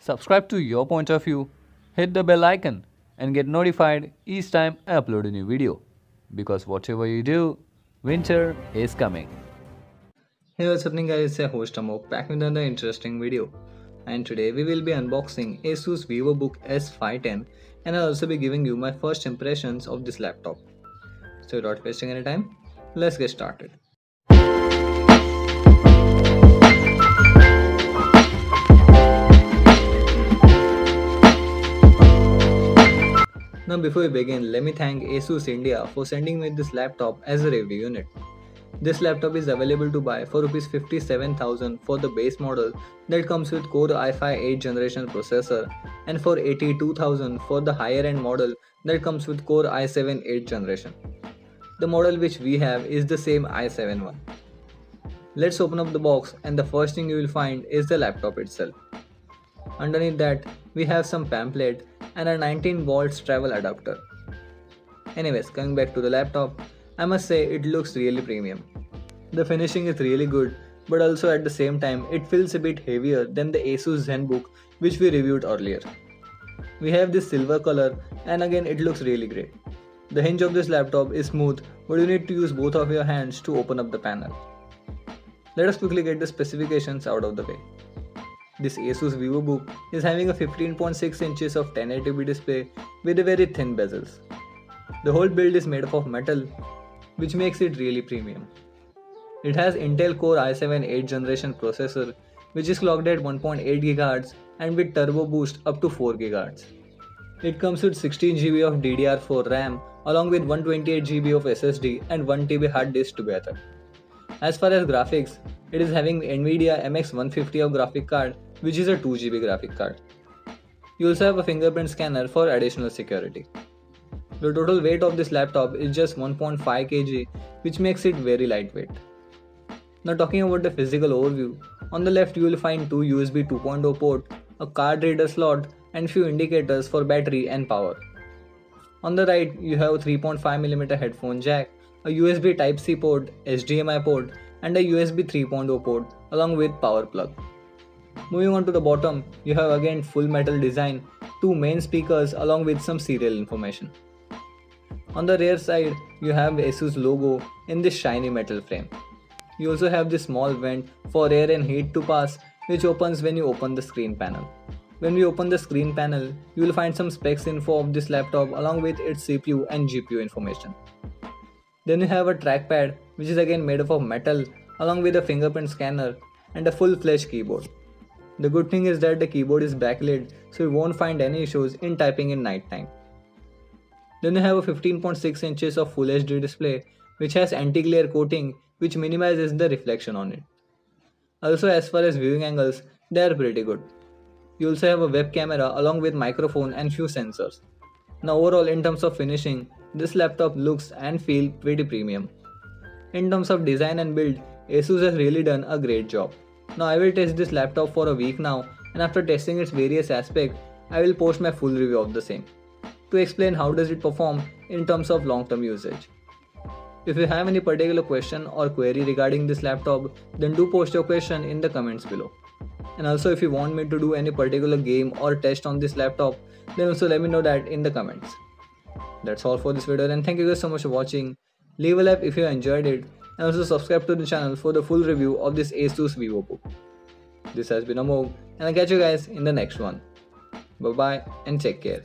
subscribe to your point of view, hit the bell icon and get notified each time I upload a new video. Because whatever you do, winter is coming. Hey, what's happening guys, it's your host Amok back with another interesting video. And today we will be unboxing Asus Vivobook S510 and I'll also be giving you my first impressions of this laptop. So without wasting any time, let's get started. Now before we begin, let me thank Asus India for sending me this laptop as a review unit. This laptop is available to buy for Rs 57,000 for the base model that comes with Core i5 8th generation processor and for 82,000 for the higher end model that comes with Core i7 8th generation. The model which we have is the same i7 one. Let's open up the box and the first thing you will find is the laptop itself. Underneath that, we have some pamphlet and a 19 volts travel adapter. Anyways, coming back to the laptop, I must say it looks really premium. The finishing is really good, but also at the same time it feels a bit heavier than the Asus ZenBook which we reviewed earlier. We have this silver color and again it looks really great. The hinge of this laptop is smooth, but you need to use both of your hands to open up the panel. Let us quickly get the specifications out of the way. This Asus Vivobook is having a 15.6 inches of 1080p display with a very thin bezels. The whole build is made up of metal, which makes it really premium. It has Intel Core i7 8th generation processor, which is clocked at 1.8 GHz and with turbo boost up to 4 GHz. It comes with 16 GB of DDR4 RAM along with 128 GB of SSD and 1 TB hard disk together. As far as graphics, it is having Nvidia MX150 of graphic card, which is a 2 GB graphic card. You also have a fingerprint scanner for additional security. The total weight of this laptop is just 1.5 kg, which makes it very lightweight. Now talking about the physical overview, on the left you will find two USB 2.0 port, a card reader slot and few indicators for battery and power. On the right you have a 3.5mm headphone jack, a USB Type-C port, HDMI port and a USB 3.0 port along with power plug. Moving on to the bottom, you have again full metal design, two main speakers along with some serial information. On the rear side, you have Asus logo in this shiny metal frame. You also have this small vent for air and heat to pass, which opens when you open the screen panel. When we open the screen panel, you will find some specs info of this laptop along with its CPU and GPU information. Then you have a trackpad, which is again made up of metal along with a fingerprint scanner and a full-fledged keyboard. The good thing is that the keyboard is backlit, so you won't find any issues in typing in night time. Then you have a 15.6 inches of Full HD display which has anti-glare coating which minimizes the reflection on it. Also, as far as viewing angles, they are pretty good. You also have a web camera along with microphone and few sensors. Now overall, in terms of finishing, this laptop looks and feels pretty premium. In terms of design and build, Asus has really done a great job. Now I will test this laptop for a week now, and after testing its various aspects, I will post my full review of the same to explain how does it perform in terms of long-term usage. If you have any particular question or query regarding this laptop, then do post your question in the comments below. And also if you want me to do any particular game or test on this laptop, then also let me know that in the comments. That's all for this video and thank you guys so much for watching. Leave a like if you enjoyed it and also subscribe to the channel for the full review of this Asus Vivobook. This has been Amog and I'll catch you guys in the next one. Bye bye and take care.